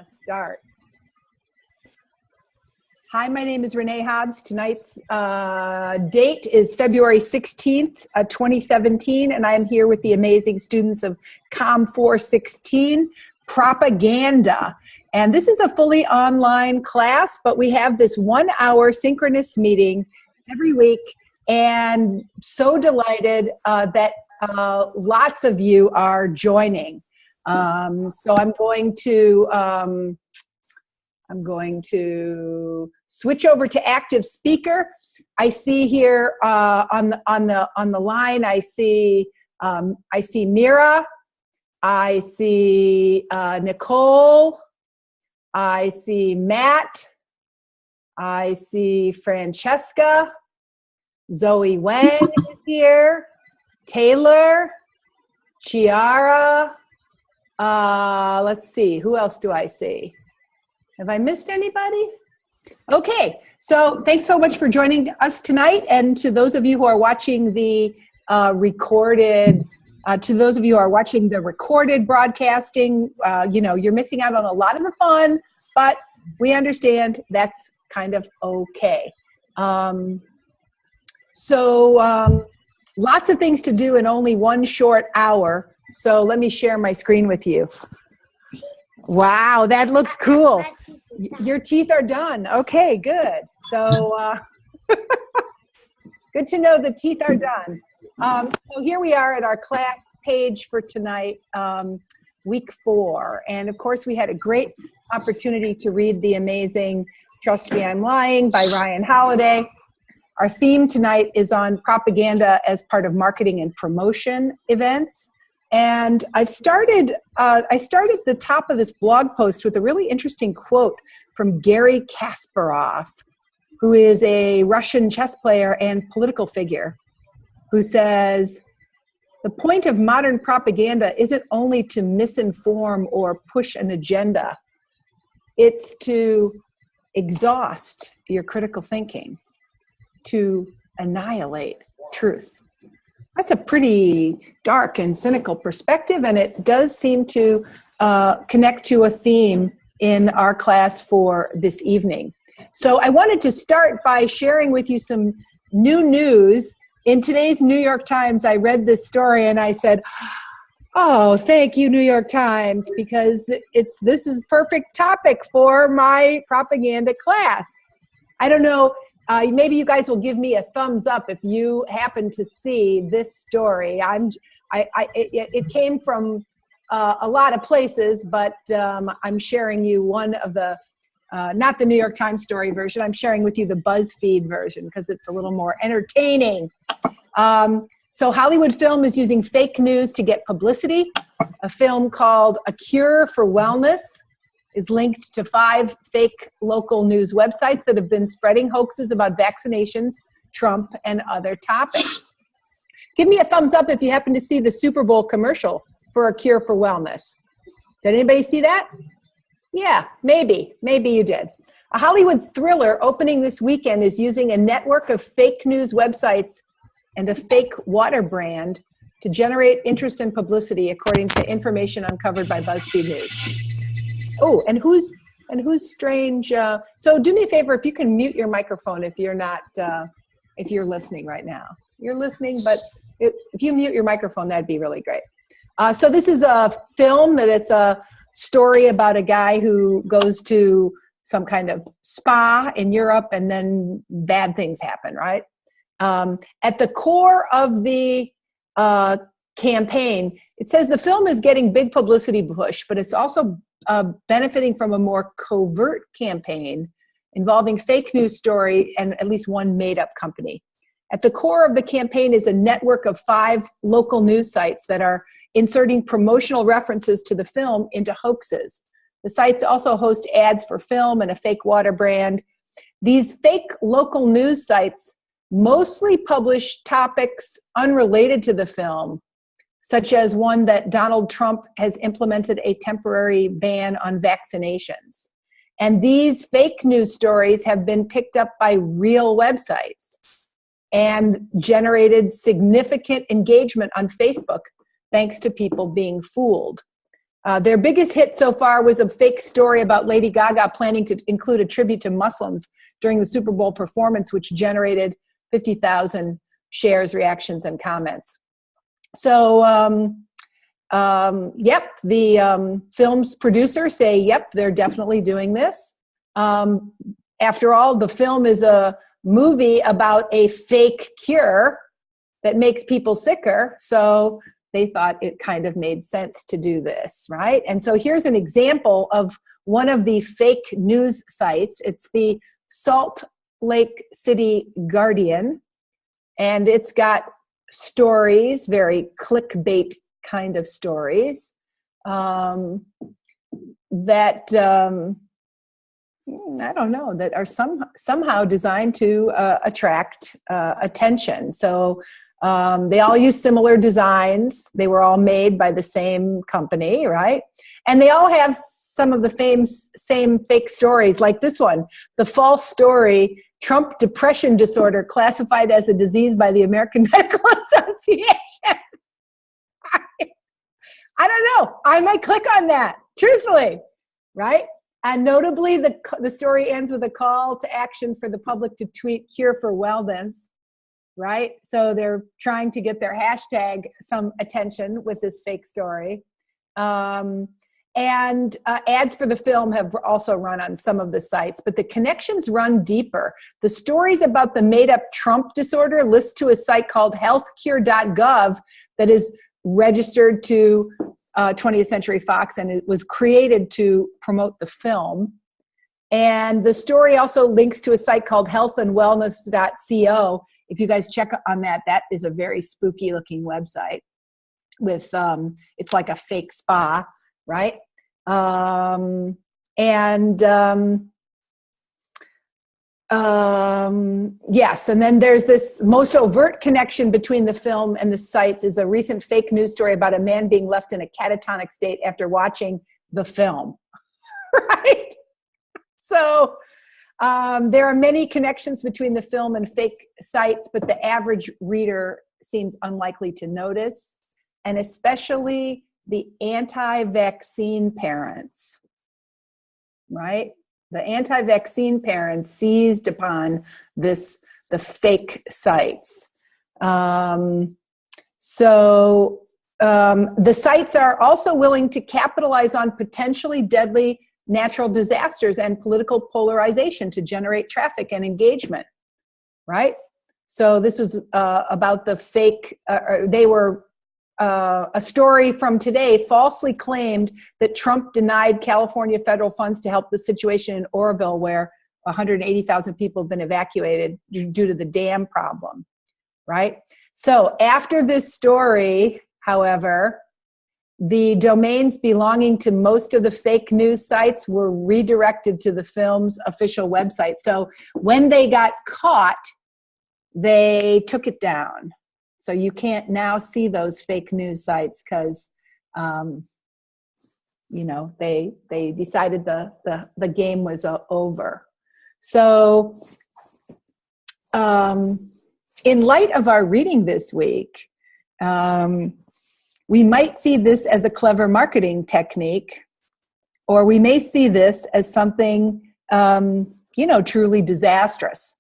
Start. Hi, my name is Renee Hobbs. Tonight's date is February 16th, 2017, and I am here with the amazing students of COM 416, Propaganda. And this is a fully online class, but we have this 1 hour synchronous meeting every week, and so delighted that lots of you are joining. So I'm going to switch over to active speaker. I see here on the line. I see Mira. I see Nicole. I see Matt. I see Francesca. Zoe Wen is here. Taylor. Chiara. Let's see, who else do I see? Have I missed anybody? Okay, so thanks so much for joining us tonight. And to those of you who are watching the recorded broadcasting, you're missing out on a lot of the fun, but we understand that's kind of okay. Lots of things to do in only 1 short hour. So let me share my screen with you. Wow, that looks cool. Your teeth are done. Okay, good. So good to know the teeth are done. So here we are at our class page for tonight, week 4. And of course, we had a great opportunity to read the amazing Trust Me, I'm Lying by Ryan Holiday. Our theme tonight is on propaganda as part of marketing and promotion events. And I started the top of this blog post with a really interesting quote from Garry Kasparov, who is a Russian chess player and political figure, who says, "The point of modern propaganda isn't only to misinform or push an agenda. It's to exhaust your critical thinking, to annihilate truth." That's a pretty dark and cynical perspective, and it does seem to connect to a theme in our class for this evening. So I wanted to start by sharing with you some new news. In today's New York Times, I read this story and I said, oh, thank you, New York Times, because this is perfect topic for my propaganda class. I don't know. Maybe you guys will give me a thumbs up if you happen to see this story. It came from a lot of places, but I'm sharing you one of the, not the New York Times story version, I'm sharing with you the BuzzFeed version because it's a little more entertaining. So Hollywood Film is using fake news to get publicity. A film called A Cure for Wellness is linked to 5 fake local news websites that have been spreading hoaxes about vaccinations, Trump, and other topics. Give me a thumbs up if you happen to see the Super Bowl commercial for A Cure for Wellness. Did anybody see that? Yeah, maybe you did. A Hollywood thriller opening this weekend is using a network of fake news websites and a fake water brand to generate interest and publicity, according to information uncovered by BuzzFeed News. Oh, and who's strange? So do me a favor, if you can mute your microphone if you're not, if you're listening right now. You're listening, but if you mute your microphone, that'd be really great. So this is a film that it's a story about a guy who goes to some kind of spa in Europe and then bad things happen, right? At the core of the campaign, it says the film is getting big publicity push, but it's also benefiting from a more covert campaign involving fake news story and at least one made-up company. At the core of the campaign is a network of 5 local news sites that are inserting promotional references to the film into hoaxes. The sites also host ads for film and a fake water brand. These fake local news sites mostly publish topics unrelated to the film, such as one that Donald Trump has implemented a temporary ban on vaccinations. And these fake news stories have been picked up by real websites and generated significant engagement on Facebook, thanks to people being fooled. Their biggest hit so far was a fake story about Lady Gaga planning to include a tribute to Muslims during the Super Bowl performance, which generated 50,000 shares, reactions, and comments. So, yep, the film's producers say, yep, they're definitely doing this. After all, the film is a movie about a fake cure that makes people sicker. So they thought it kind of made sense to do this, right? And so here's an example of one of the fake news sites. It's the Salt Lake City Guardian, and it's got stories, very clickbait kind of stories, that I don't know, that are somehow designed to attract attention. So they all use similar designs. They were all made by the same company, right? And they all have some of the same fake stories, like this one, the false story, Trump depression disorder classified as a disease by the American Medical Association. I don't know. I might click on that, truthfully, right? And notably, the story ends with a call to action for the public to tweet cure for wellness, right? So they're trying to get their hashtag some attention with this fake story. And ads for the film have also run on some of the sites, but the connections run deeper. The stories about the made-up Trump disorder list to a site called healthcure.gov that is registered to 20th Century Fox, and it was created to promote the film. And the story also links to a site called healthandwellness.co. If you guys check on that, that is a very spooky looking website with, it's like a fake spa, right? Yes, and then there's this most overt connection between the film and the sites is a recent fake news story about a man being left in a catatonic state after watching the film, right? So there are many connections between the film and fake sites, but the average reader seems unlikely to notice, and especially the anti-vaccine parents, right? The anti-vaccine parents seized upon the fake sites. The sites are also willing to capitalize on potentially deadly natural disasters and political polarization to generate traffic and engagement, right? So this was about the fake, a story from today falsely claimed that Trump denied California federal funds to help the situation in Oroville, where 180,000 people have been evacuated due to the dam problem, right? So after this story, however, the domains belonging to most of the fake news sites were redirected to the film's official website. So when they got caught, they took it down. So you can't now see those fake news sites because, you know, they decided the game was over. So in light of our reading this week, we might see this as a clever marketing technique, or we may see this as something, truly disastrous.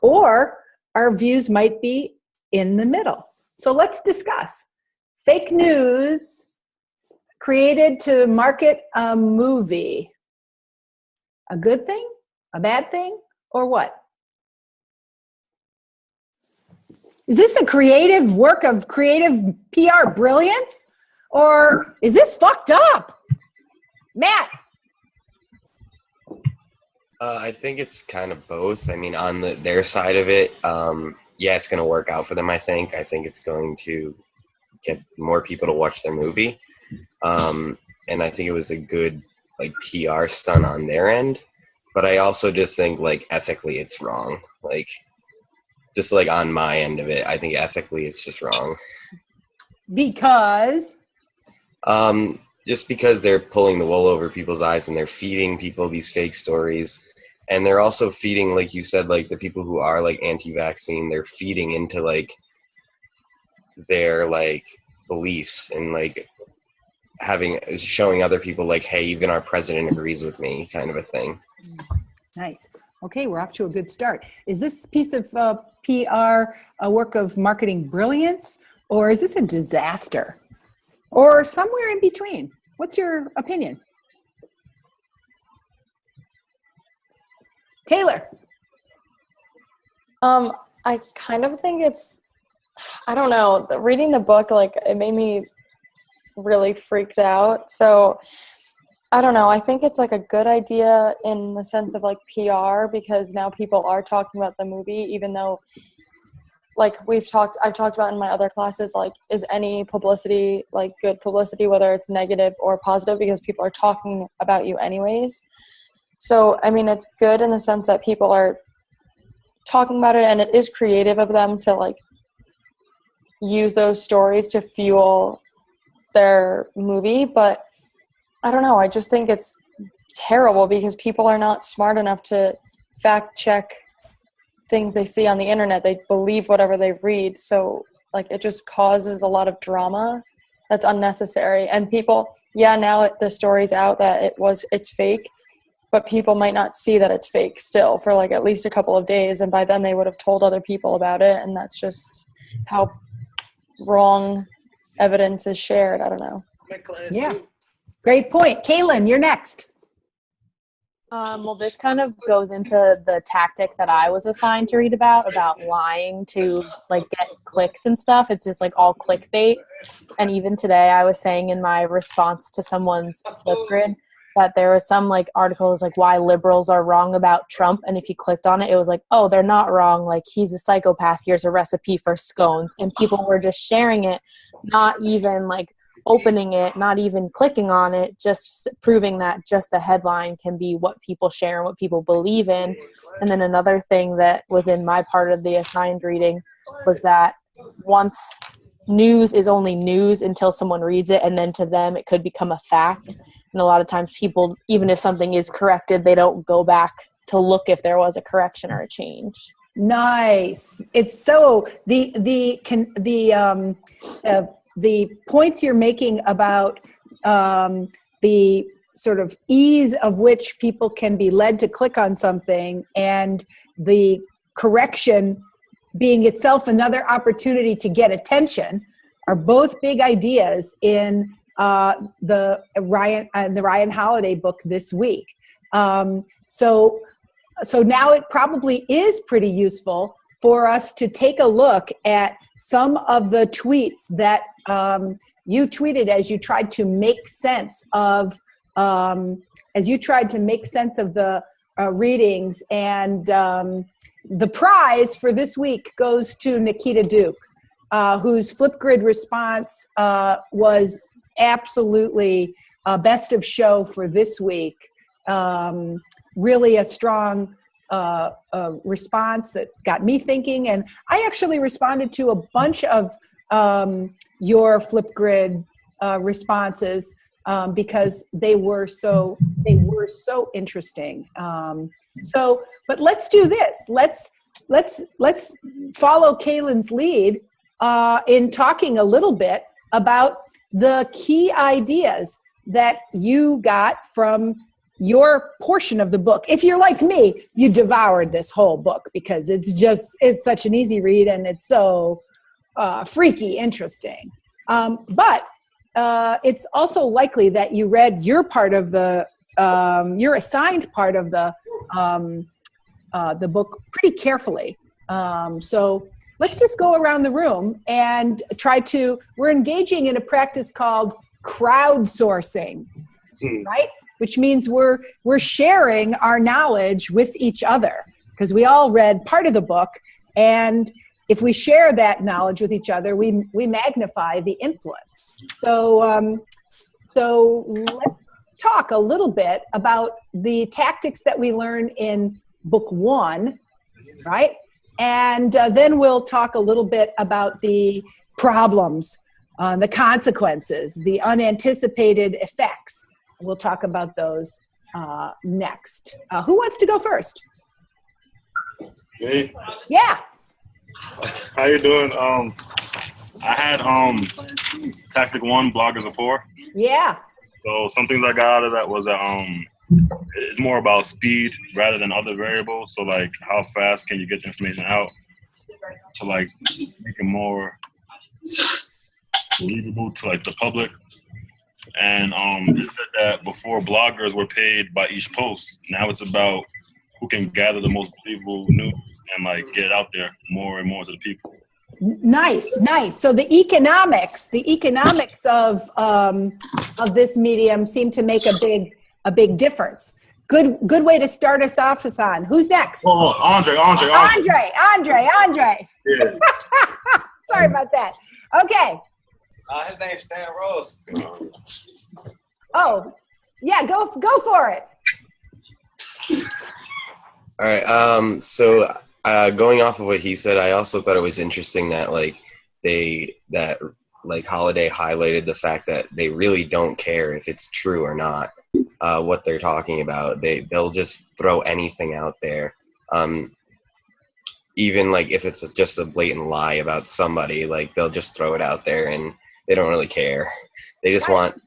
Or our views might be in the middle. So let's discuss. Fake news created to market a movie. A good thing? A bad thing? Or what? Is this a creative work of creative PR brilliance? Or is this fucked up? Matt? I think it's kind of both. I mean, on their side of it, yeah, it's going to work out for them, I think. I think it's going to get more people to watch their movie. And I think it was a good, PR stunt on their end. But I also just think, ethically it's wrong. Just, on my end of it, I think ethically it's just wrong. Because? Just because they're pulling the wool over people's eyes and they're feeding people these fake stories. And they're also feeding, like you said, the people who are, anti-vaccine, they're feeding into, their, beliefs and, showing other people like, hey, even our president agrees with me, kind of a thing. Nice. Okay, we're off to a good start. Is this piece of PR a work of marketing brilliance, or is this a disaster, or somewhere in between? What's your opinion? Taylor. I kind of think it's, I don't know, reading the book, like, it made me really freaked out. So I don't know. I think it's like a good idea in the sense of like PR, because now people are talking about the movie, even though like I've talked about in my other classes, like, is any publicity like good publicity, whether it's negative or positive, because people are talking about you anyways. So, I mean, it's good in the sense that people are talking about it, and it is creative of them to like use those stories to fuel their movie. But I don't know, I just think it's terrible because people are not smart enough to fact check things they see on the internet. They believe whatever they read. So like, it just causes a lot of drama that's unnecessary. And people, now the story's out that it's fake, but people might not see that it's fake still for like at least a couple of days. And by then they would have told other people about it. And that's just how wrong evidence is shared. I don't know. Yeah. Great point. Kaylin, you're next. Well, this kind of goes into the tactic that I was assigned to read about lying to like get clicks and stuff. It's just like all clickbait. And even today I was saying in my response to someone's Flipgrid that there was some like articles like why liberals are wrong about Trump. And if you clicked on it, it was like, oh, they're not wrong. Like, he's a psychopath. Here's a recipe for scones. And people were just sharing it, not even like opening it, not even clicking on it, just proving that just the headline can be what people share and what people believe in. And then another thing that was in my part of the assigned reading was that once news is only news until someone reads it, and then to them it could become a fact. And a lot of times people, even if something is corrected, they don't go back to look if there was a correction or a change. Nice. It's so the points you're making about the sort of ease of which people can be led to click on something, and the correction being itself another opportunity to get attention, are both big ideas in the Ryan Holiday book this week. So now it probably is pretty useful for us to take a look at some of the tweets that you tweeted as you tried to make sense of the readings. And the prize for this week goes to Nikita Duke, whose Flipgrid response was absolutely best of show for this week. Really a strong response that got me thinking. And I actually responded to a bunch of your Flipgrid responses because they were so interesting. But let's do this. Let's follow Kaylin's lead in talking a little bit about the key ideas that you got from your portion of the book. If you're like me, you devoured this whole book because it's such an easy read and it's so freaky interesting. But it's also likely that you read your part of the, your assigned part of the book pretty carefully. So let's just go around the room and we're engaging in a practice called crowdsourcing, right? Which means we're sharing our knowledge with each other because we all read part of the book. And if we share that knowledge with each other, we magnify the influence. So let's talk a little bit about the tactics that we learn in book 1, right? And then we'll talk a little bit about the problems, the consequences, the unanticipated effects. We'll talk about those next. Who wants to go first? Me? Yeah. How you doing? I had Tactic 1, Bloggers Are Poor. Yeah. So some things I got out of that was that it's more about speed rather than other variables. So like how fast can you get the information out to like make it more believable to like the public. And it said that before bloggers were paid by each post. Now it's about who can gather the most believable news and like get it out there more and more to the people. Nice. So the economics of this medium seem to make a big difference. Good way to start us off, Hassan. Who's next? Oh, Andre. Yeah. Sorry about that. Okay. His name's Stan Rose. Oh, yeah. Go for it. All right. So going off of what he said, I also thought it was interesting that Holiday highlighted the fact that they really don't care if it's true or not, what they're talking about. They'll just throw anything out there, even like if it's just a blatant lie about somebody. Like they'll just throw it out there and they don't really care. They just want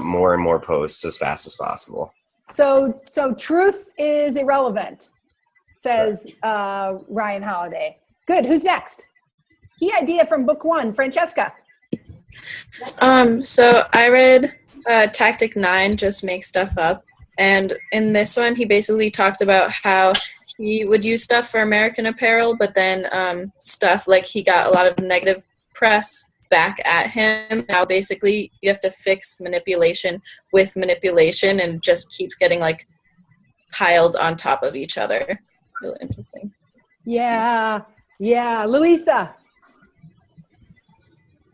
more and more posts as fast as possible. So truth is irrelevant, says Ryan Holiday. Good. Who's next? Key idea from book 1, Francesca. So I read Tactic 9, Just Make Stuff Up. And in this one, he basically talked about how he would use stuff for American Apparel, but then stuff like he got a lot of negative press back at him. Now basically you have to fix manipulation with manipulation, and just keeps getting like piled on top of each other. Really interesting. Yeah. Louisa.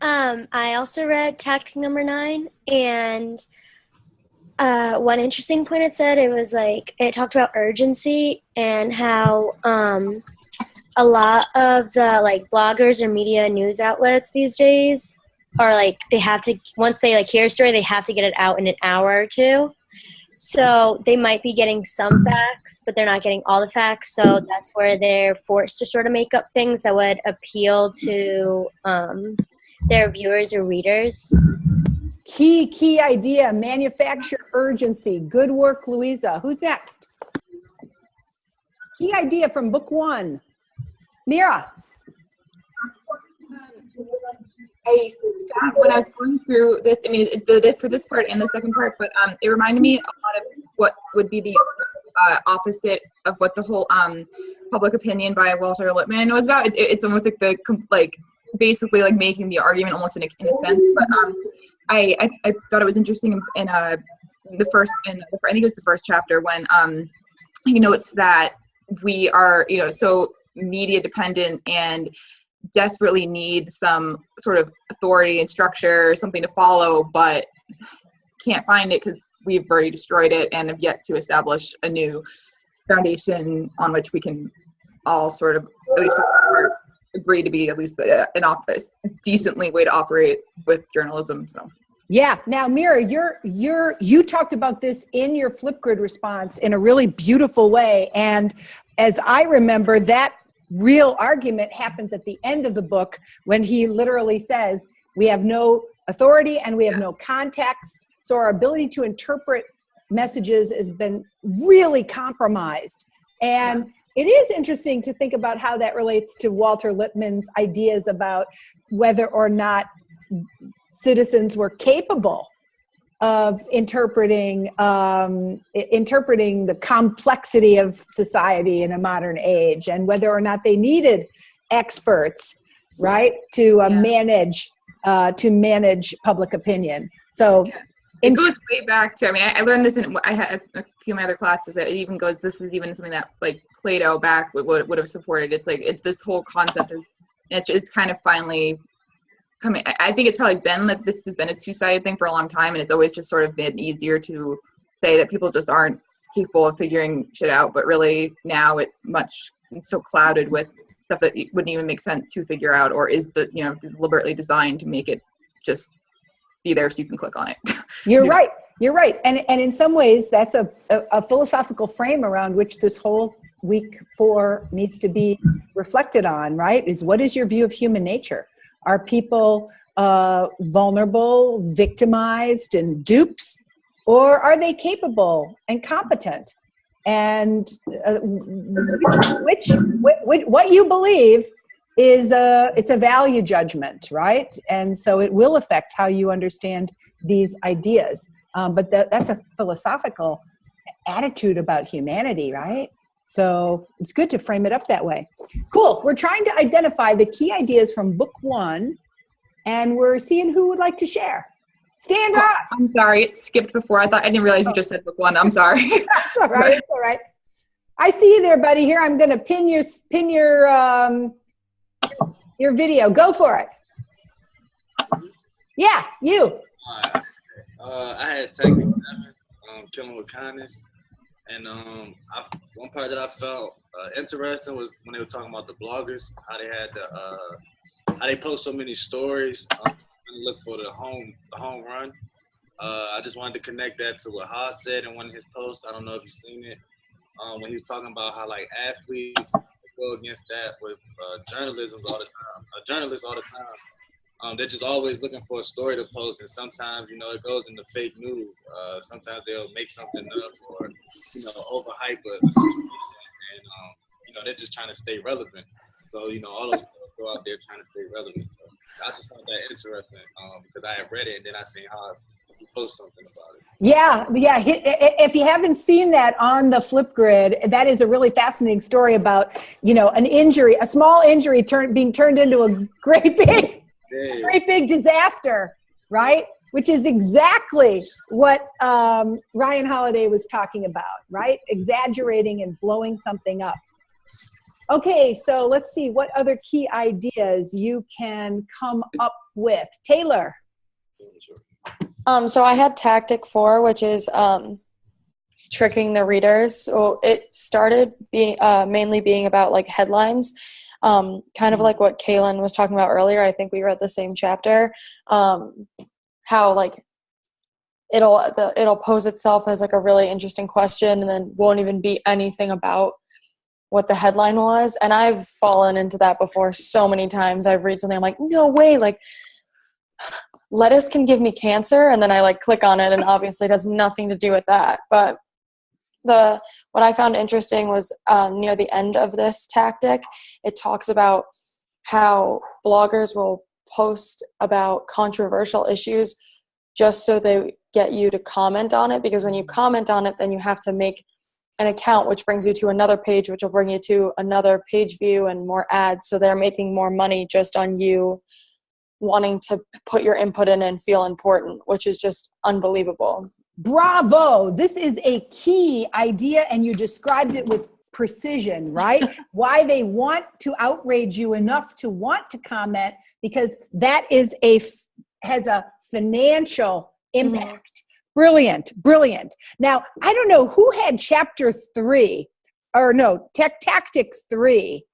I also read Tactic number 9, and one interesting point it said, it talked about urgency and how a lot of the like bloggers or media news outlets these days are like, they have to, once they like hear a story, they have to get it out in an hour or two. So they might be getting some facts, but they're not getting all the facts. So that's where they're forced to sort of make up things that would appeal to their viewers or readers. Key idea, manufacture urgency. Good work, Louisa. Who's next? Key idea from book 1. Mira. When I was going through this, I mean, it did it for this part and the second part, but it reminded me a lot of what would be the opposite of what the whole Public Opinion by Walter Lippmann was about. It's almost like basically like making the argument almost in a sense. But I thought it was interesting in I think it was the first chapter when he notes that we are so media dependent and desperately need some sort of authority and structure, something to follow, but can't find it because we've already destroyed it and have yet to establish a new foundation on which we can all sort of, at least for the most part, agree to be at least an office, decently way to operate with journalism. So. Yeah. Now, Mira, you talked about this in your Flipgrid response in a really beautiful way. And as I remember, that real argument happens at the end of the book when he literally says, we have no authority and we have no context. So our ability to interpret messages has been really compromised. And it is interesting to think about how that relates to Walter Lippmann's ideas about whether or not citizens were capable of interpreting the complexity of society in a modern age, and whether or not they needed experts, right, to manage public opinion. So it goes way back to, I mean, I learned this I had a few of my other classes that it even goes, this is even something that like Plato back would have supported. It's like, it's this whole concept of, it's kind of finally coming. I think it's probably been that this has been a two-sided thing for a long time, and it's always just sort of been easier to say that people just aren't capable of figuring shit out, but really now it's so clouded with stuff that wouldn't even make sense to figure out, or is deliberately designed to make it just be there so you can click on it. You're right. And in some ways that's a philosophical frame around which this whole week 4 needs to be reflected on, right? Is what is your view of human nature? Are people vulnerable, victimized, and dupes? Or are they capable and competent? And what you believe is it's a value judgment, right? And so it will affect how you understand these ideas. But that's a philosophical attitude about humanity, right? So it's good to frame it up that way. Cool. We're trying to identify the key ideas from book 1, and we're seeing who would like to share. Stan Ross. I'm sorry, it skipped before. I didn't realize you just said book 1. I'm sorry. That's all right. It's all right. I see you there, buddy. Here, I'm going to pin your video. Go for it. Yeah, you. I had Tactic 7, Killing with Kindness, and one part that I felt interesting was when they were talking about the bloggers, how they had how they post so many stories, and look for the home run. I just wanted to connect that to what Haas said in one of his posts. I don't know if you've seen it, when he was talking about how like athletes go against that with journalists all the time. They're just always looking for a story to post, and sometimes, it goes into fake news. Sometimes they'll make something up or, overhype it, and they're just trying to stay relevant. So, all those people go out there trying to stay relevant. So I just found that interesting because I had read it and then I seen Haas post something about it. Yeah. If you haven't seen that on the Flipgrid, that is a really fascinating story about, an injury, a small injury being turned into a great big disaster, right? Which is exactly what Ryan Holiday was talking about, right? Exaggerating and blowing something up. Okay, so let's see what other key ideas you can come up with. Taylor. So I had Tactic 4, which is tricking the readers. So it started being mainly being about like headlines, kind of like what Kaylin was talking about earlier. I think we read the same chapter. How like it'll pose itself as like a really interesting question, and then won't even be anything about what the headline was. And I've fallen into that before so many times. I've read something, I'm like, no way, like lettuce can give me cancer, and then I like click on it, and obviously it has nothing to do with that. But what I found interesting was near the end of this tactic, it talks about how bloggers will post about controversial issues just so they get you to comment on it, because when you comment on it, then you have to make an account, which brings you to another page, which will bring you to another page view and more ads. So they're making more money just on you wanting to put your input in and feel important, which is just unbelievable. Bravo. This is a key idea, and you described it with precision, right? Why they want to outrage you enough to want to comment, because that is has a financial impact. Brilliant. Now, I don't know who had chapter 3, or no, tactic 3.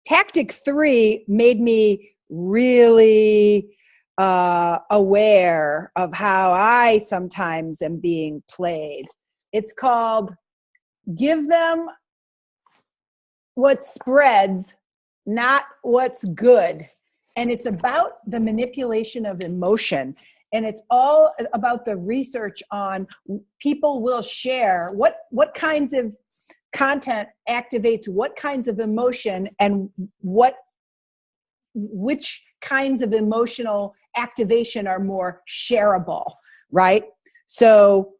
Tactic 3 made me really aware of how I sometimes am being played. It's called Give Them What Spreads, Not What's Good. And it's about the manipulation of emotion. And it's all about the research on people will share what kinds of content activates what kinds of emotion, and which kinds of emotional activation are more shareable, right? So,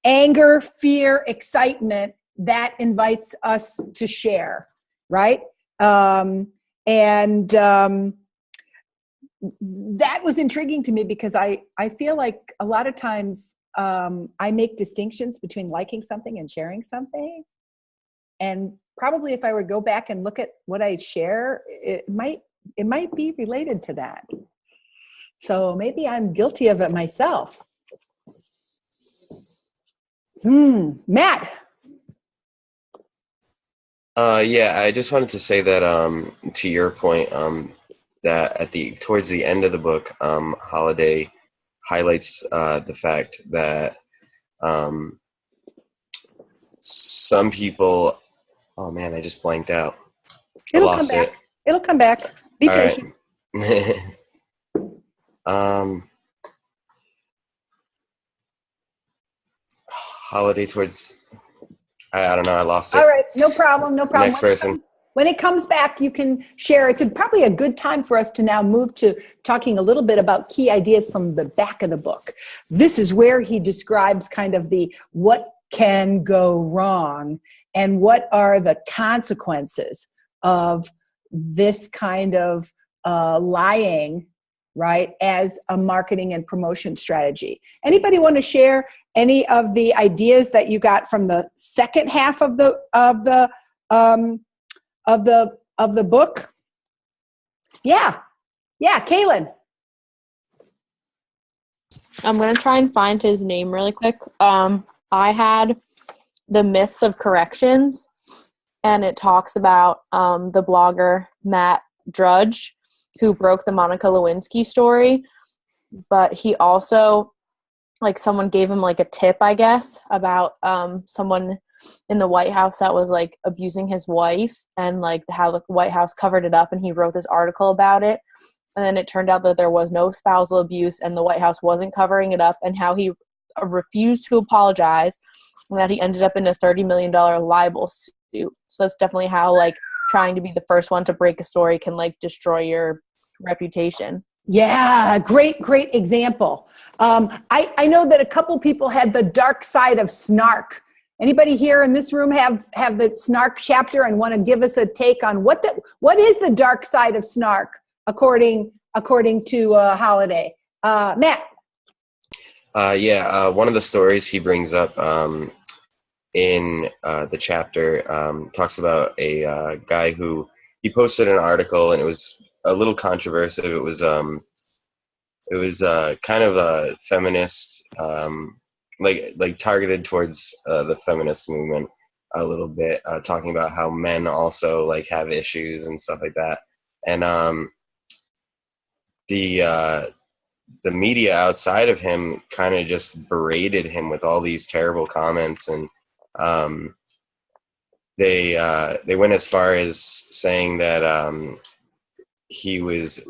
anger, fear, excitement, that invites us to share, right? That was intriguing to me, because I feel like a lot of times I make distinctions between liking something and sharing something. And probably if I would go back and look at what I share, it might be related to that. So maybe I'm guilty of it myself. Matt. Yeah, I just wanted to say that to your point, that towards the end of the book, Holiday highlights the fact that some people. Oh man, I just blanked out. It'll come back. Be All right. patient. Holiday towards. I don't know. I lost it. All right, no problem, no problem. Next person. When it comes back, you can share. It's probably a good time for us to now move to talking a little bit about key ideas from the back of the book. This is where he describes kind of the what can go wrong and what are the consequences of this kind of lying, right, as a marketing and promotion strategy. Anybody want to share any of the ideas that you got from the second half of the book? Yeah, Kaylin. I'm going to try and find his name really quick. I had The Myths of Corrections, and it talks about the blogger Matt Drudge, who broke the Monica Lewinsky story. But he also, like, someone gave him, like, a tip, I guess, about someone in the White House that was, like, abusing his wife, and, like, how the White House covered it up, and he wrote this article about it. And then it turned out that there was no spousal abuse and the White House wasn't covering it up, and how he refused to apologize, and that he ended up in a $30 million libel suit. So that's definitely how, like, trying to be the first one to break a story can, like, destroy your reputation. Yeah, great example. I know that a couple people had the dark side of snark. Anybody here in this room have the snark chapter and want to give us a take on what is the dark side of snark according to Holiday? Matt. One of the stories he brings up in the chapter talks about a guy who he posted an article, and it was a little controversial. It was kind of a feminist, like targeted towards the feminist movement a little bit, talking about how men also, like, have issues and stuff like that. And the media outside of him kind of just berated him with all these terrible comments, and they went as far as saying that he was,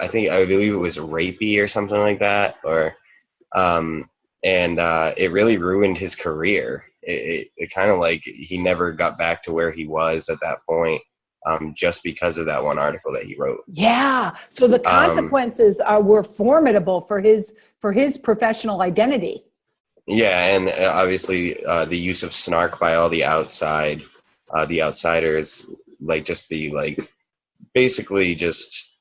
I believe it was rapey or something like that, or and it really ruined his career. It kind of, like, he never got back to where he was at that point, just because of that one article that he wrote. Yeah. So the consequences were formidable for his professional identity. Yeah, and obviously the use of snark by all the outsiders, like, just the, like, basically just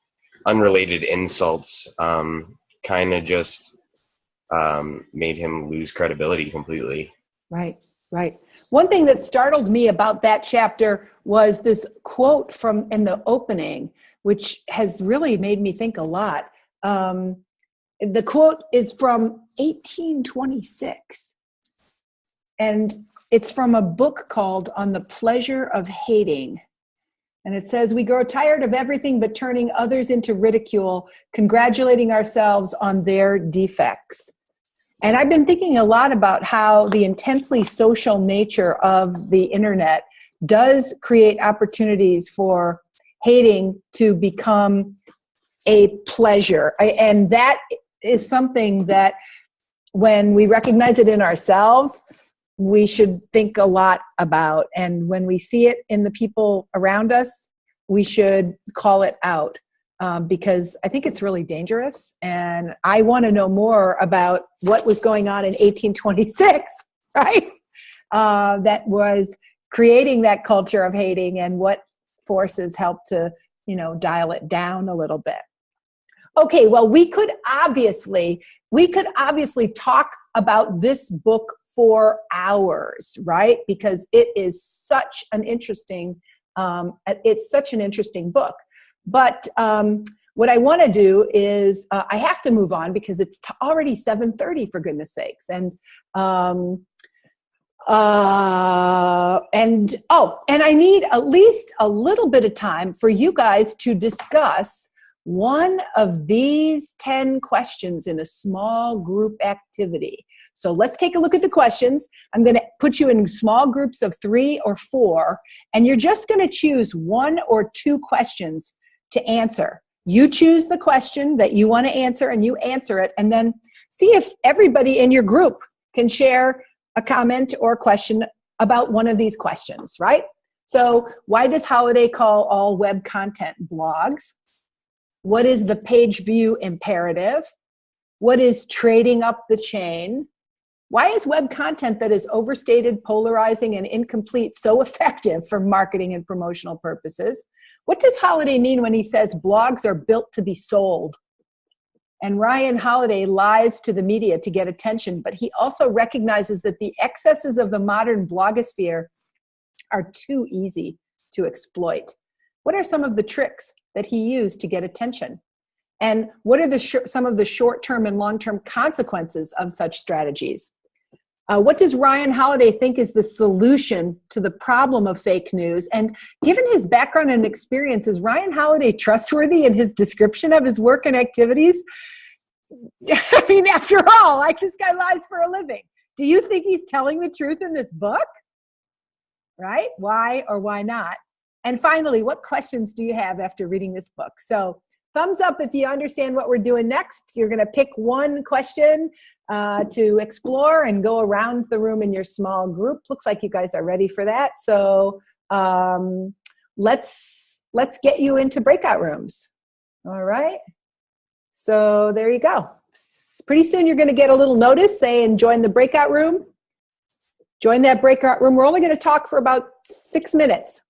unrelated insults, kind of just made him lose credibility completely. Right. One thing that startled me about that chapter was this quote in the opening, which has really made me think a lot. The quote is from 1826, and it's from a book called On the Pleasure of Hating. And it says, "We grow tired of everything but turning others into ridicule, congratulating ourselves on their defects." And I've been thinking a lot about how the intensely social nature of the internet does create opportunities for hating to become a pleasure. And that is something that, when we recognize it in ourselves, we should think a lot about. And when we see it in the people around us, we should call it out, because I think it's really dangerous. And I want to know more about what was going on in 1826, right? That was creating that culture of hating, and what forces helped to, dial it down a little bit. Okay, well, we could obviously talk about this book for hours, right? Because it is such an interesting book. But what I want to do is I have to move on because it's already 7:30, for goodness sakes. And I need at least a little bit of time for you guys to discuss one of these 10 questions in a small group activity. So let's take a look at the questions. I'm going to put you in small groups of 3 or 4, and you're just going to choose 1 or 2 questions to answer. You choose the question that you want to answer and you answer it, and then see if everybody in your group can share a comment or a question about one of these questions, right? So why does Holiday call all web content blogs? What is the page view imperative? What is trading up the chain? Why is web content that is overstated, polarizing, and incomplete so effective for marketing and promotional purposes? What does Holiday mean when he says blogs are built to be sold? And Ryan Holiday lies to the media to get attention, but he also recognizes that the excesses of the modern blogosphere are too easy to exploit. What are some of the tricks that he used to get attention? And what are some of the short-term and long-term consequences of such strategies? What does Ryan Holiday think is the solution to the problem of fake news? And given his background and experience, is Ryan Holiday trustworthy in his description of his work and activities? I mean, after all, like, this guy lies for a living. Do you think he's telling the truth in this book? Right? Why or why not? And finally, what questions do you have after reading this book? So thumbs up if you understand what we're doing next. You're going to pick one question to explore and go around the room in your small group. Looks like you guys are ready for that. So let's get you into breakout rooms. All right. So there you go. Pretty soon you're going to get a little notice saying join the breakout room. Join that breakout room. We're only going to talk for about 6 minutes.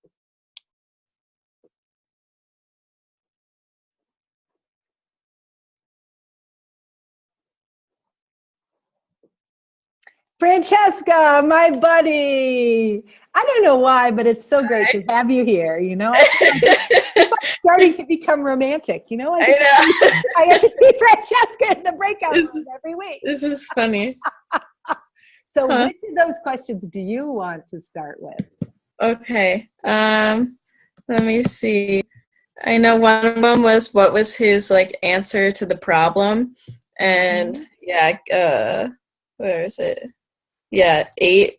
Francesca, my buddy. I don't know why, but it's so great to have you here. You know, it's like starting to become romantic. You know, I get to see Francesca in the breakout room every week. This is funny. So which of those questions do you want to start with? Okay. Let me see. I know one of them was what was his like answer to the problem, and where is it? Yeah, 8.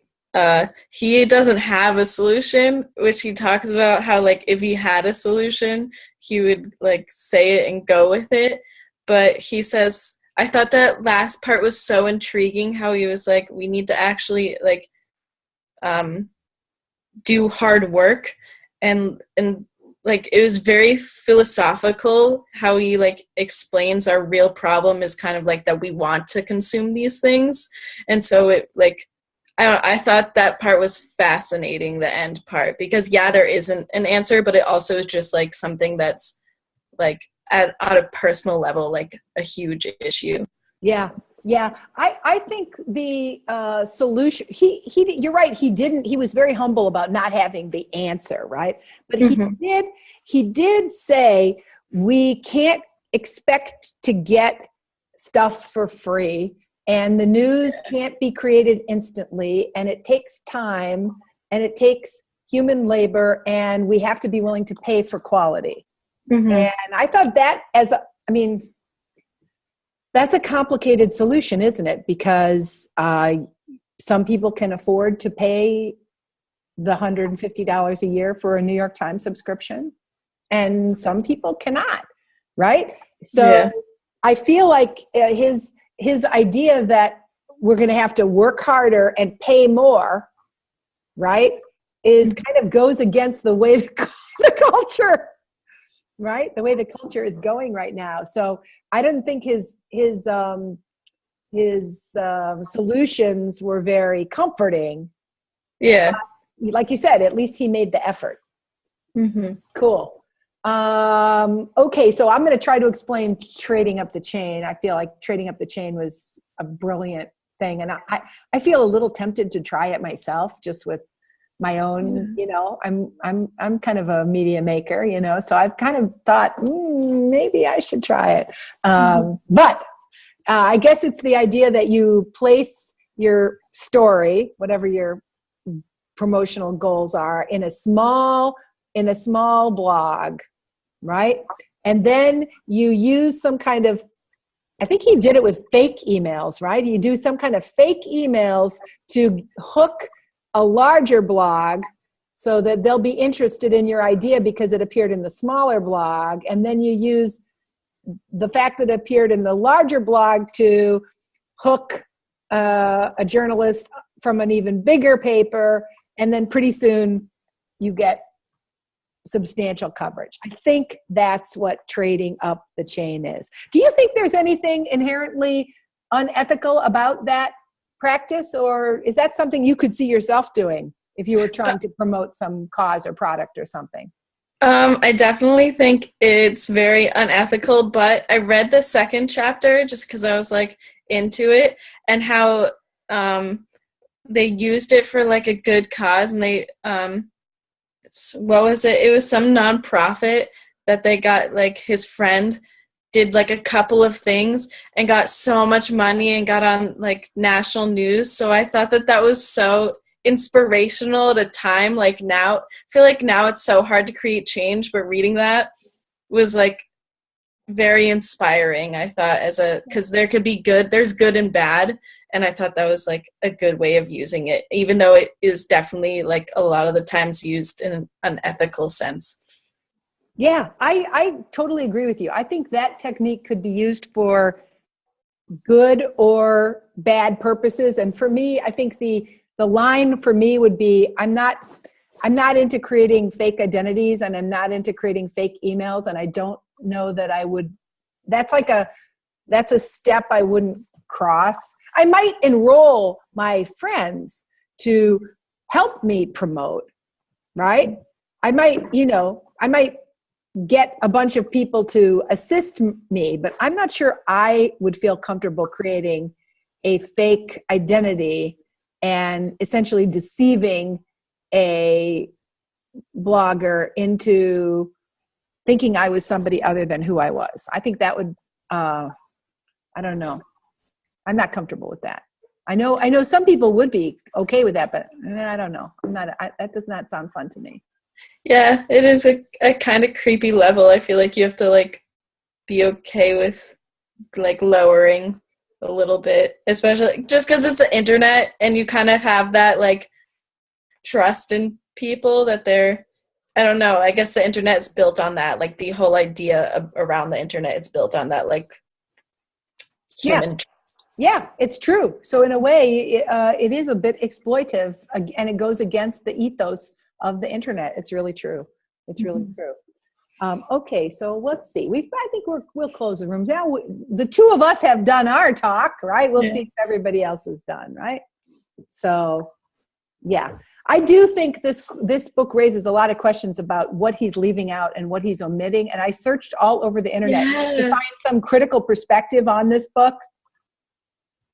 He doesn't have a solution, which he talks about how like if he had a solution, he would like say it and go with it. But he says, I thought that last part was so intriguing, how he was like, we need to actually like do hard work, and like it was very philosophical how he like explains our real problem is kind of like that we want to consume these things. And so it like I thought that part was fascinating, the end part, because there isn't an answer, but it also is just like something that's like at a personal level, like a huge issue. Yeah. I think the solution, you're right. He was very humble about not having the answer, right? But he did say, we can't expect to get stuff for free, and the news can't be created instantly, and it takes time, and it takes human labor, and we have to be willing to pay for quality. And I thought that that's a complicated solution, isn't it? Because some people can afford to pay the $150 a year for a New York Times subscription, and some people cannot, right? So I feel like his idea that we're going to have to work harder and pay more, right, is kind of goes against the way the culture, right? The way the culture is going right now. So I didn't think his solutions were very comforting. Yeah. Like you said, at least he made the effort. Cool. Okay, so I'm going to try to explain trading up the chain. I feel like trading up the chain was a brilliant thing, and I feel a little tempted to try it myself, just with my own, you know, I'm kind of a media maker, you know, so I've kind of thought maybe I should try it. But I guess it's the idea that you place your story, whatever your promotional goals are, in a small blog, right? And then you use some kind of, I think he did it with fake emails, right? You do some kind of fake emails to hook a larger blog so that they'll be interested in your idea because it appeared in the smaller blog. And then you use the fact that it appeared in the larger blog to hook a journalist from an even bigger paper. And then pretty soon you get substantial coverage. I think that's what trading up the chain is. Do you think there's anything inherently unethical about that practice, or is that something you could see yourself doing if you were trying to promote some cause or product or something? I definitely think it's very unethical, but I read the second chapter just because I was like into it, and how they used it for like a good cause, and they what was it? It was some nonprofit that they got, like his friend did like a couple of things and got so much money and got on like national news. So I thought that was so inspirational at a time. Like now, I feel like now it's so hard to create change, but reading that was like very inspiring, I thought, because there could be there's good and bad. And I thought that was like a good way of using it, even though it is definitely like a lot of the times used in an unethical sense. Yeah, I totally agree with you. I think that technique could be used for good or bad purposes. And for me, I think the line for me would be, I'm not into creating fake identities, and I'm not into creating fake emails. And I don't know that I would, that's a step I wouldn't cross. I might enroll my friends to help me promote, right? I might get a bunch of people to assist me, but I'm not sure I would feel comfortable creating a fake identity and essentially deceiving a blogger into thinking I was somebody other than who I was. I think that would, I don't know. I'm not comfortable with that. I know some people would be okay with that, but I don't know. That does not sound fun to me. Yeah, it is a kind of creepy level. I feel like you have to like be okay with like lowering a little bit, especially just because it's the internet and you kind of have that like trust in people that I don't know, I guess the internet is built on that. Like the whole idea around the internet is built on that like human trust. Yeah, it's true. So in a way, it is a bit exploitive, and it goes against the ethos of the internet. It's really true. It's really true. Okay, so let's see. I think we'll close the room now. The two of us have done our talk, right? We'll see if everybody else is done, right? So, yeah, I do think this book raises a lot of questions about what he's leaving out and what he's omitting. And I searched all over the internet to find some critical perspective on this book.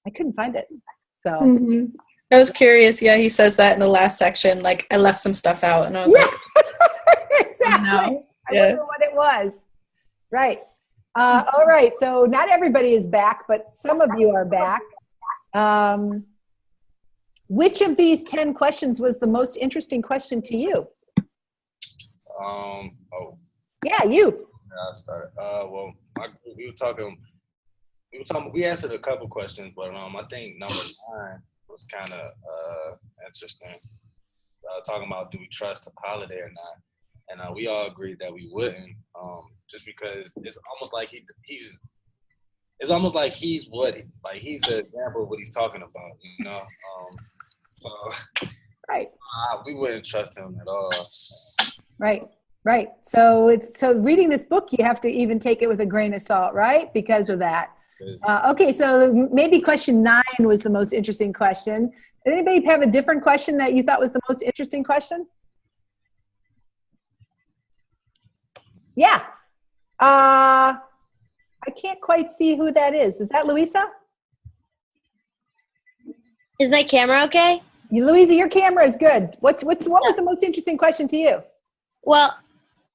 I couldn't find it. So I was curious. Yeah, he says that in the last section. Like, I left some stuff out, and I was like, exactly. No. I wonder what it was. Right. All right. So not everybody is back, but some of you are back. Which of these 10 questions was the most interesting question to you? Yeah, you. Yeah, I'll start. Well, we answered a couple questions, but I think number 9 was kind of interesting. Talking about, do we trust Holiday or not? And we all agreed that we wouldn't, just because it's almost like he's he's the example of what he's talking about, you know. So right, we wouldn't trust him at all. Right. So reading this book, you have to even take it with a grain of salt, right? Because of that. Okay, so maybe question 9 was the most interesting question. Did anybody have a different question that you thought was the most interesting question? Yeah. I can't quite see who that is. Is that Louisa? Is my camera okay? Louisa, your camera is good. What was the most interesting question to you? Well,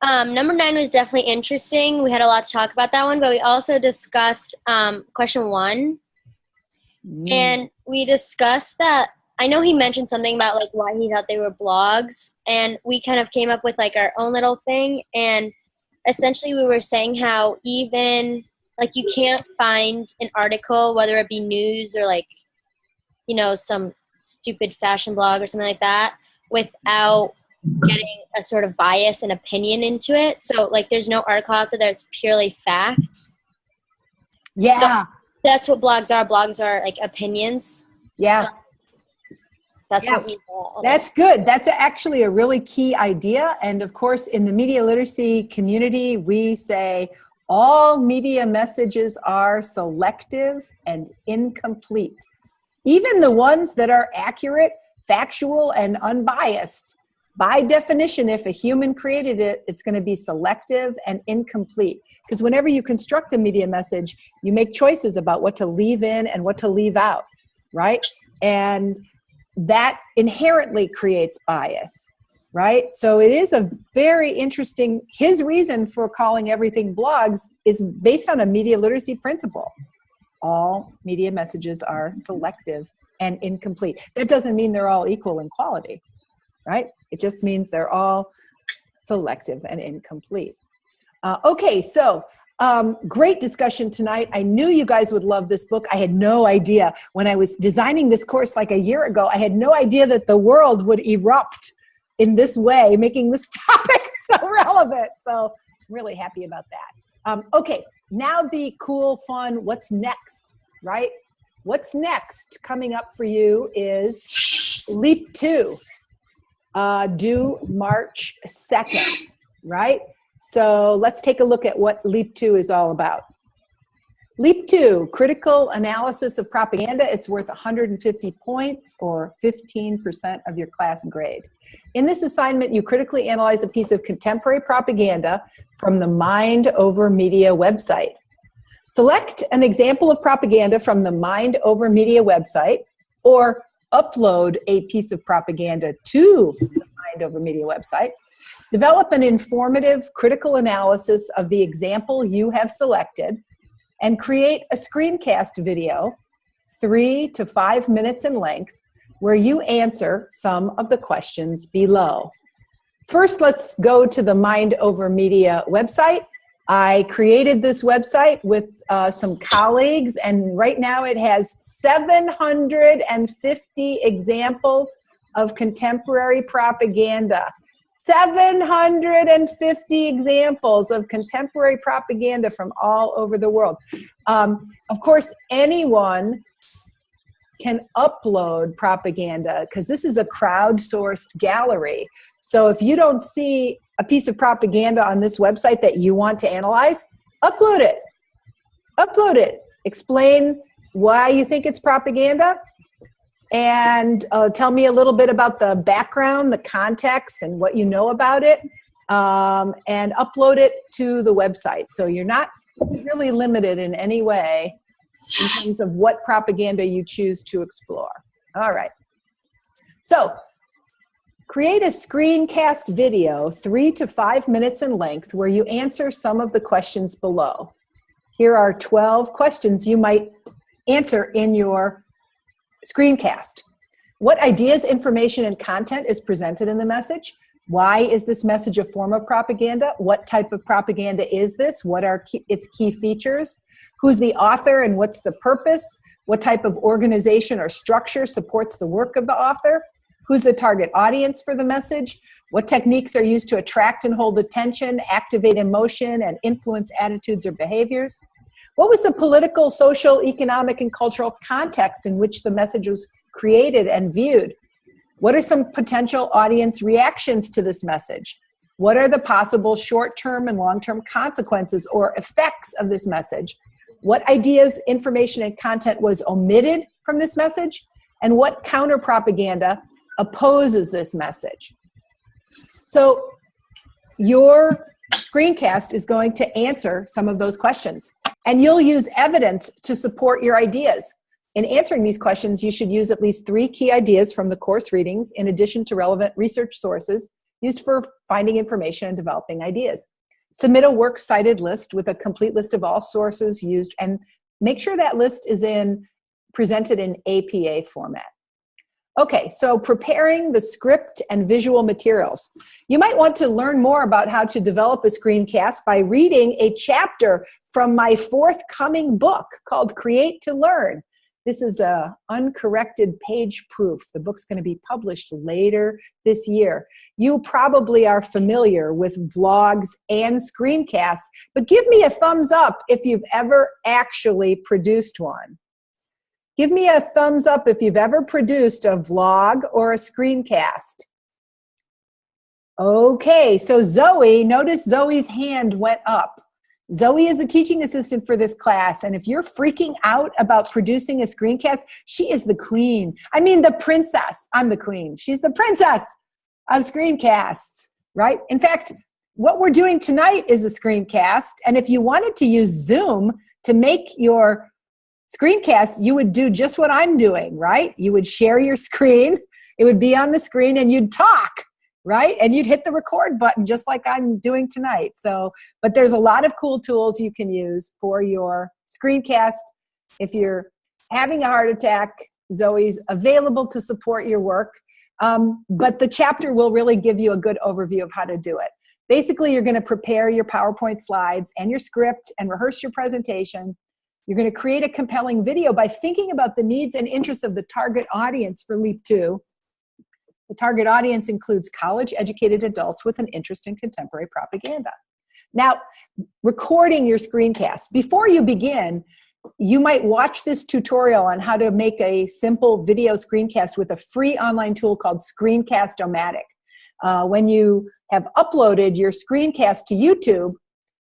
number 9 was definitely interesting. We had a lot to talk about that one, but we also discussed question 1. And we discussed that. I know he mentioned something about like why he thought they were blogs, and we kind of came up with like our own little thing. And essentially we were saying how even like you can't find an article, whether it be news or like, you know, some stupid fashion blog or something like that, without getting a sort of bias and opinion into it. So like there's no article out there that's purely fact. Yeah. So that's what blogs are. Blogs are like opinions. Yeah. So that's Yeah. what we want. That's good. That's actually a really key idea. And of course, in the media literacy community, we say all media messages are selective and incomplete. Even the ones that are accurate, factual, and unbiased. By definition, if a human created it, it's going to be selective and incomplete. Because whenever you construct a media message, you make choices about what to leave in and what to leave out, right? And that inherently creates bias, right? So it is a very interesting, his reason for calling everything blogs is based on a media literacy principle. All media messages are selective and incomplete. That doesn't mean they're all equal in quality, right? It just means they're all selective and incomplete. Okay, so great discussion tonight. I knew you guys would love this book. I had no idea when I was designing this course like a year ago, I had no idea that the world would erupt in this way, making this topic so relevant. So I'm really happy about that. Okay, now the cool, fun, what's next, right? What's next coming up for you is Leap 2, due March 2nd, right? So let's take a look at what Leap 2 is all about. Leap 2, critical analysis of propaganda. It's worth 150 points or 15% of your class grade. In this assignment, you critically analyze a piece of contemporary propaganda from the Mind Over Media website. Select an example of propaganda from the Mind Over Media website or upload a piece of propaganda to the Mind Over Media website. Develop an informative critical analysis of the example you have selected and create a screencast video, 3 to 5 minutes in length, where you answer some of the questions below. First, let's go to the Mind Over Media website. I created this website with some colleagues, and right now it has 750 examples of contemporary propaganda. 750 examples of contemporary propaganda from all over the world. Of course, anyone can upload propaganda because this is a crowdsourced gallery. So if you don't see a piece of propaganda on this website that you want to analyze, upload it. Upload it. Explain why you think it's propaganda and tell me a little bit about the background, the context, and what you know about it, and upload it to the website. So you're not really limited in any way in terms of what propaganda you choose to explore. All right. So create a screencast video, 3 to 5 minutes in length, where you answer some of the questions below. Here are 12 questions you might answer in your screencast. What ideas, information, and content is presented in the message? Why is this message a form of propaganda? What type of propaganda is this? What are its key features? Who's the author and what's the purpose? What type of organization or structure supports the work of the author? Who's the target audience for the message? What techniques are used to attract and hold attention, activate emotion, and influence attitudes or behaviors? What was the political, social, economic, and cultural context in which the message was created and viewed? What are some potential audience reactions to this message? What are the possible short-term and long-term consequences or effects of this message? What ideas, information, and content was omitted from this message? And what counter-propaganda opposes this message? So your screencast is going to answer some of those questions, and you'll use evidence to support your ideas. In answering these questions, you should use at least 3 key ideas from the course readings, in addition to relevant research sources used for finding information and developing ideas. Submit a works cited list with a complete list of all sources used, and make sure that list is presented in APA format. Okay, so preparing the script and visual materials. You might want to learn more about how to develop a screencast by reading a chapter from my forthcoming book called Create to Learn. This is a uncorrected page proof. The book's going to be published later this year. You probably are familiar with vlogs and screencasts, but give me a thumbs up if you've ever actually produced one. Give me a thumbs up if you've ever produced a vlog or a screencast. Okay, so Zoe, notice Zoe's hand went up. Zoe is the teaching assistant for this class, and if you're freaking out about producing a screencast, she is the queen. I mean, the princess. I'm the queen. She's the princess of screencasts, right? In fact, what we're doing tonight is a screencast, and if you wanted to use Zoom to make your screencast, you would do just what I'm doing, right? You would share your screen, it would be on the screen, and you'd talk, right? And you'd hit the record button just like I'm doing tonight. So, but there's a lot of cool tools you can use for your screencast. If you're having a heart attack, Zoe's available to support your work. But the chapter will really give you a good overview of how to do it. Basically, you're going to prepare your PowerPoint slides and your script and rehearse your presentation. You're going to create a compelling video by thinking about the needs and interests of the target audience for Leap 2. The target audience includes college-educated adults with an interest in contemporary propaganda. Now, recording your screencast. Before you begin, you might watch this tutorial on how to make a simple video screencast with a free online tool called Screencast-O-Matic. When you have uploaded your screencast to YouTube,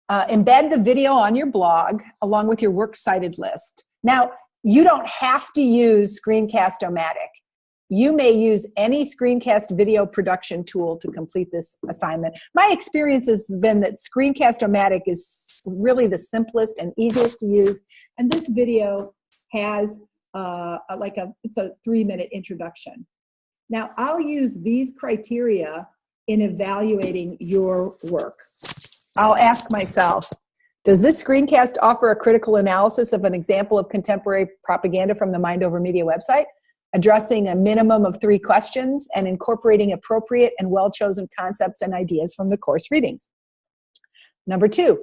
embed the video on your blog along with your works cited list. Now, you don't have to use Screencast-O-Matic. You may use any screencast video production tool to complete this assignment. My experience has been that Screencast-O-Matic is really the simplest and easiest to use. And this video has it's a 3-minute introduction. Now, I'll use these criteria in evaluating your work. I'll ask myself, does this screencast offer a critical analysis of an example of contemporary propaganda from the Mind Over Media website, addressing a minimum of 3 questions and incorporating appropriate and well-chosen concepts and ideas from the course readings? Number 2,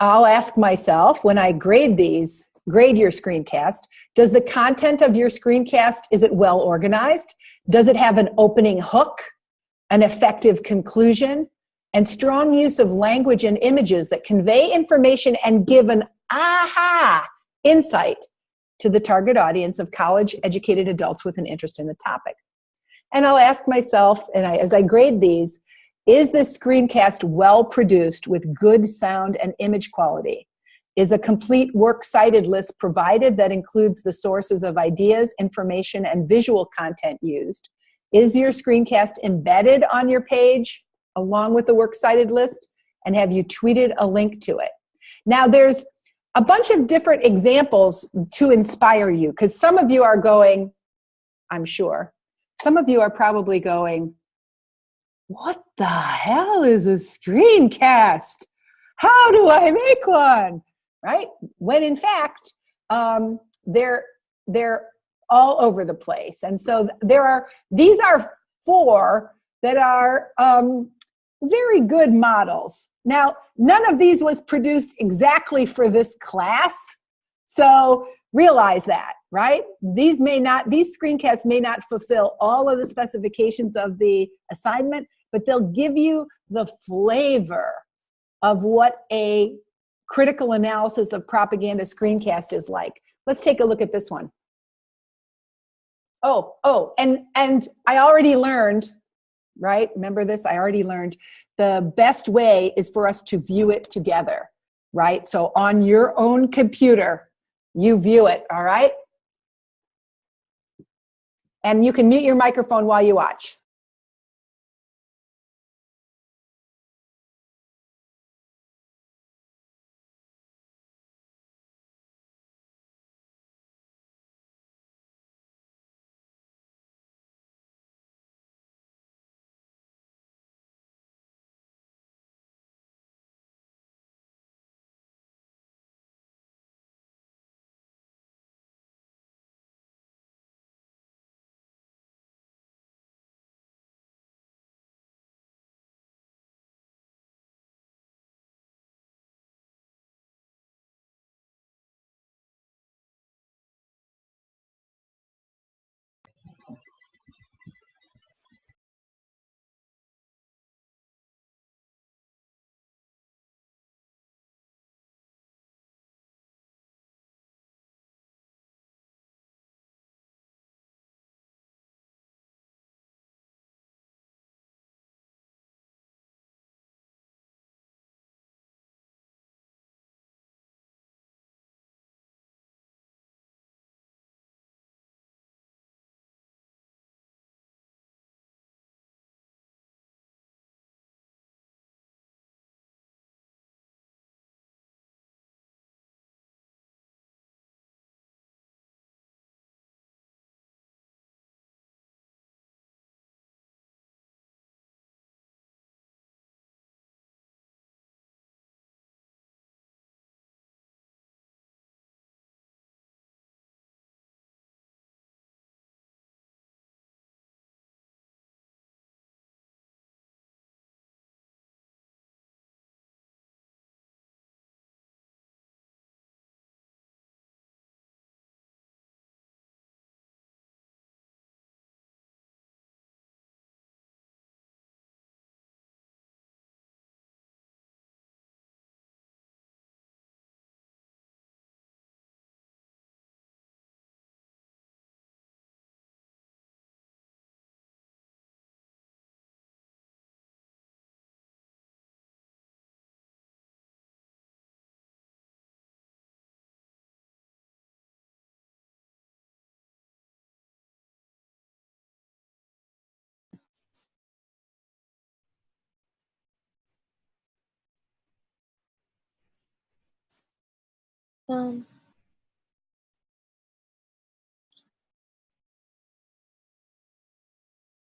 I'll ask myself when I grade your screencast, does the content of your screencast, is it well organized? Does it have an opening hook, an effective conclusion, and strong use of language and images that convey information and give an aha insight to the target audience of college-educated adults with an interest in the topic? And I'll ask myself, as I grade these, is this screencast well-produced with good sound and image quality? Is a complete works cited list provided that includes the sources of ideas, information, and visual content used? Is your screencast embedded on your page along with the works cited list? And have you tweeted a link to it? Now, there's a bunch of different examples to inspire you, because some of you are going, I'm sure, some of you are probably going, what the hell is a screencast? How do I make one? Right? When in fact, they're all over the place. And so these are 4 that are very good models. Now, none of these was produced exactly for this class, so realize that, right? These screencasts may not fulfill all of the specifications of the assignment, but they'll give you the flavor of what a critical analysis of propaganda screencast is like. Let's take a look at this one. And I already learned, right? Remember this? I already learned the best way is for us to view it together, right? So on your own computer, you view it, all right? And you can mute your microphone while you watch.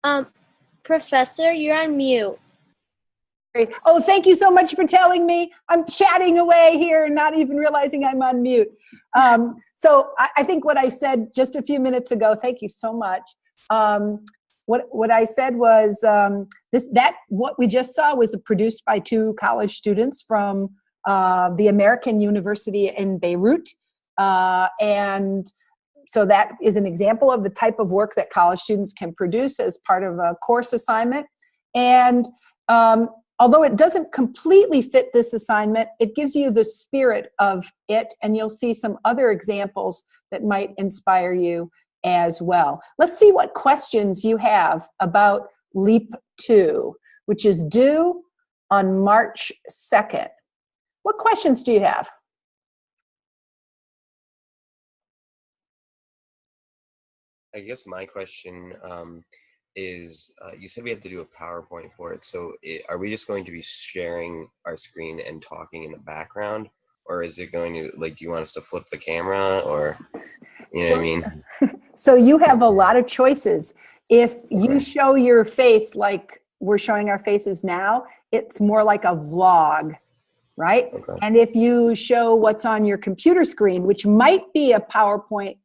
Um, Professor, you're on mute. Oh, thank you so much for telling me. I'm chatting away here and not even realizing I'm on mute. So I think what I said just a few minutes ago, thank you so much. What I said was what we just saw was produced by 2 college students from the American University in Beirut. And so that is an example of the type of work that college students can produce as part of a course assignment. And although it doesn't completely fit this assignment, it gives you the spirit of it, and you'll see some other examples that might inspire you as well. Let's see what questions you have about LEAP 2, which is due on March 2nd. What questions do you have? I guess my question is, you said we have to do a PowerPoint for it. So are we just going to be sharing our screen and talking in the background? Or is it going to, like, do you want us to flip the camera, or, you know what I mean? So you have a lot of choices. If you show your face like we're showing our faces now, it's more like a vlog, right? Okay. And if you show what's on your computer screen, which might be a PowerPoint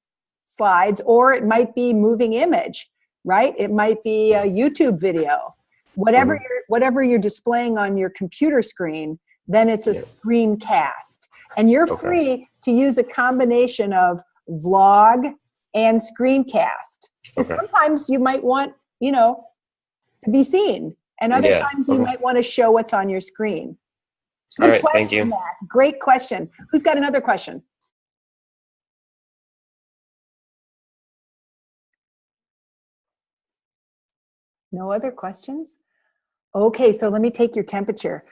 slides, or it might be moving image, right? It might be a YouTube video. Whatever you're displaying on your computer screen, then it's a screencast. And you're free to use a combination of vlog and screencast. Sometimes you might want, to be seen, and other times you might want to show what's on your screen. All right, thank you. Matt. Great question. Who's got another question? No other questions? Okay, so let me take your temperature.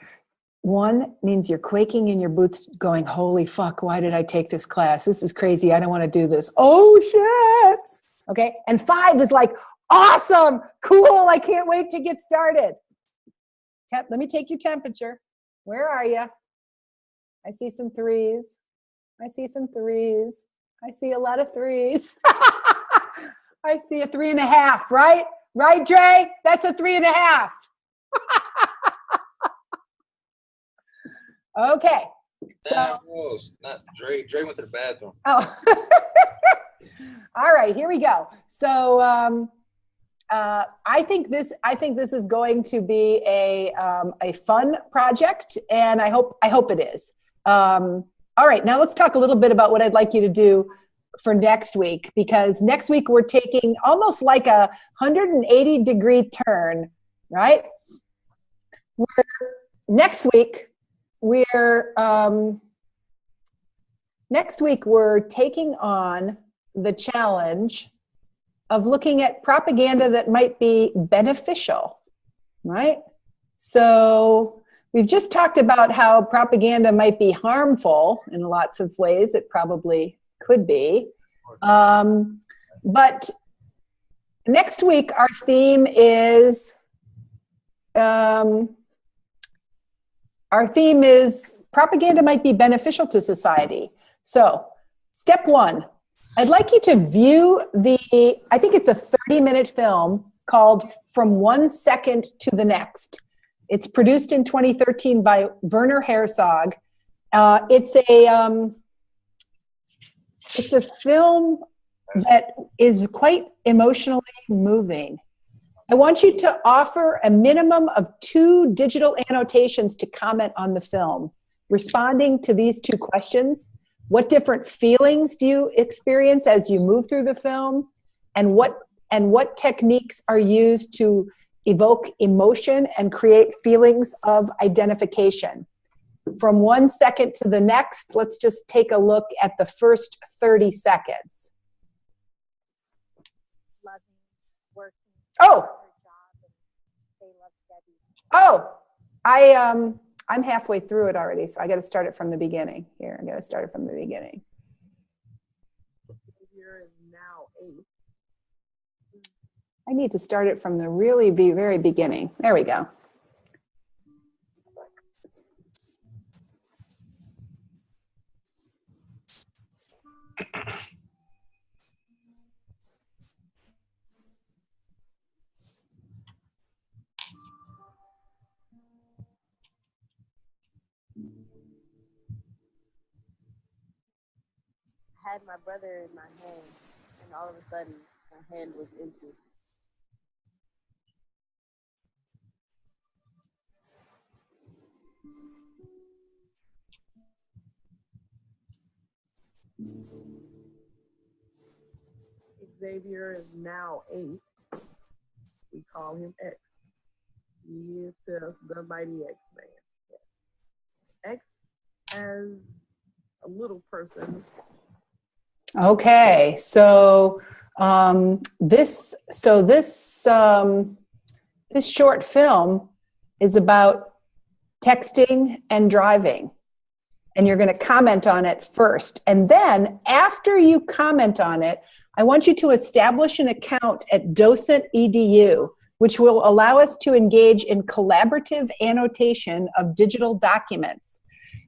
1 means you're quaking in your boots going, holy fuck, why did I take this class? This is crazy. I don't want to do this. Oh, shit. Okay, and 5 is like, awesome, cool, I can't wait to get started. Let me take your temperature. Where are you? I see some 3s. I see some 3s. I see a lot of 3s. I see a 3.5, right? Right, Dre? That's a 3.5. Okay. That was not Dre. Dre went to the bathroom. Oh. All right, here we go. So I think this is going to be a fun project, and I hope it is. All right, now let's talk a little bit about what I'd like you to do for next week, because next week we're taking almost like a 180-degree turn, right? Next week we're taking on the challenge of looking at propaganda that might be beneficial, right? So we've just talked about how propaganda might be harmful in lots of ways. It probably could be. But next week, our theme is propaganda might be beneficial to society. So step 1, I'd like you to view I think it's a 30-minute film called From One Second to the Next. It's produced in 2013 by Werner Herzog. It's a film that is quite emotionally moving. I want you to offer a minimum of 2 digital annotations to comment on the film, responding to these 2 questions. What different feelings do you experience as you move through the film? And what techniques are used to evoke emotion and create feelings of identification? From 1 second to the next, let's just take a look at the first 30 seconds. I'm halfway through it already, so I got to start it from the beginning. Here, I got to start it from the beginning. I need to start it from the very beginning. There we go. I had my brother in my hand, and all of a sudden, my hand was empty. Xavier is now 8. We call him X. He is to us the mighty X-Man. X as a little person. Okay, so this short film is about texting and driving, and you're going to comment on it first, and then after you comment on it, I want you to establish an account at Docent EDU, which will allow us to engage in collaborative annotation of digital documents.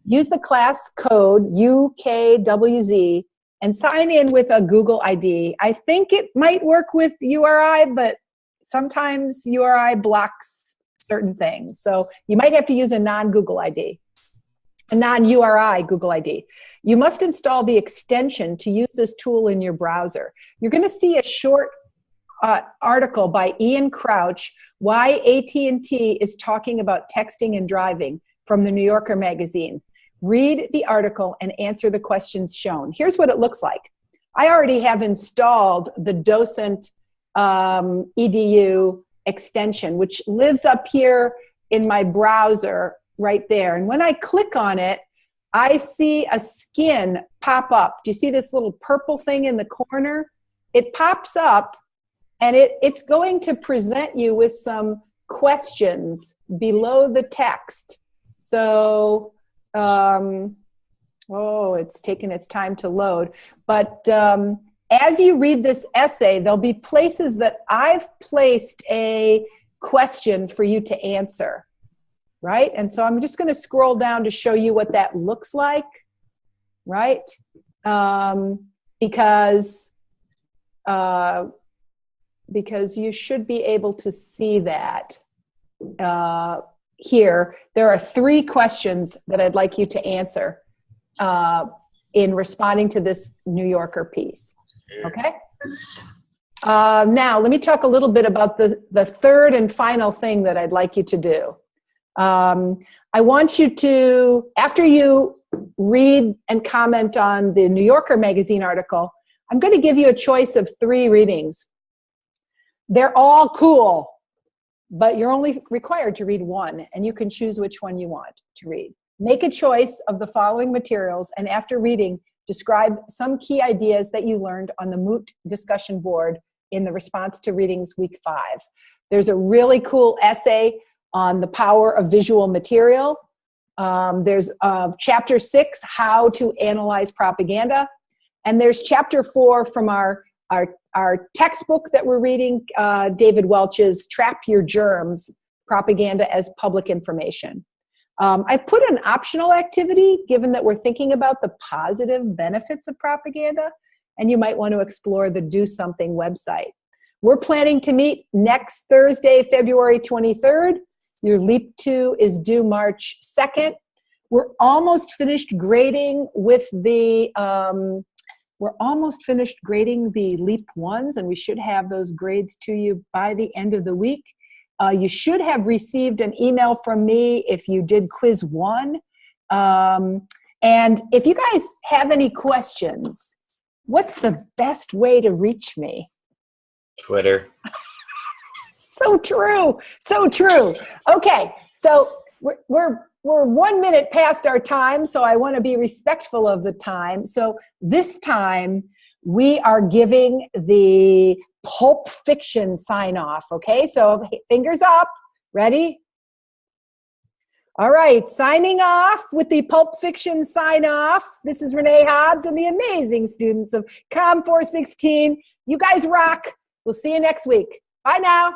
Use the class code UKWZ and sign in with a Google ID. I think it might work with URI, but sometimes URI blocks certain things. So you might have to use a non-Google ID, a non-URI Google ID. You must install the extension to use this tool in your browser. You're going to see a short article by Ian Crouch, Why AT&T is Talking About Texting and Driving, from the New Yorker magazine. Read the article and answer the questions shown. Here's what it looks like. I already have installed the Docent EDU extension, which lives up here in my browser right there. And when I click on it, I see a skin pop up. Do you see this little purple thing in the corner? It pops up, and it's going to present you with some questions below the text. So, it's taking its time to load. But as you read this essay, there'll be places that I've placed a question for you to answer, right? And so I'm just going to scroll down to show you what that looks like, right? Because you should be able to see that here. There are 3 questions that I'd like you to answer in responding to this New Yorker piece. Okay? Now, let me talk a little bit about the third and final thing that I'd like you to do. I want you to, after you read and comment on the New Yorker magazine article, I'm going to give you a choice of 3 readings. They're all cool, but you're only required to read one, and you can choose which one you want to read. Make a choice of the following materials, and after reading, describe some key ideas that you learned on the Moot discussion board in the response to readings week 5. There's a really cool essay on the power of visual material. There's chapter 6, how to analyze propaganda. And there's chapter 4 from our textbook that we're reading, David Welch's Trap Your Germs, Propaganda as Public Information. I've put an optional activity, given that we're thinking about the positive benefits of propaganda, and you might want to explore the Do Something website. We're planning to meet next Thursday, February 23rd. Your Leap 2 is due March 2nd. We're almost finished grading with the Leap 1s, and we should have those grades to you by the end of the week. You should have received an email from me if you did quiz 1. And if you guys have any questions, what's the best way to reach me? Twitter. So true. So true. Okay. So we're 1 minute past our time, so I want to be respectful of the time. So this time we are giving the Pulp Fiction sign off. Okay. So fingers up. Ready? All right. Signing off with the Pulp Fiction sign off. This is Renee Hobbs and the amazing students of Com 416. You guys rock. We'll see you next week. Bye now.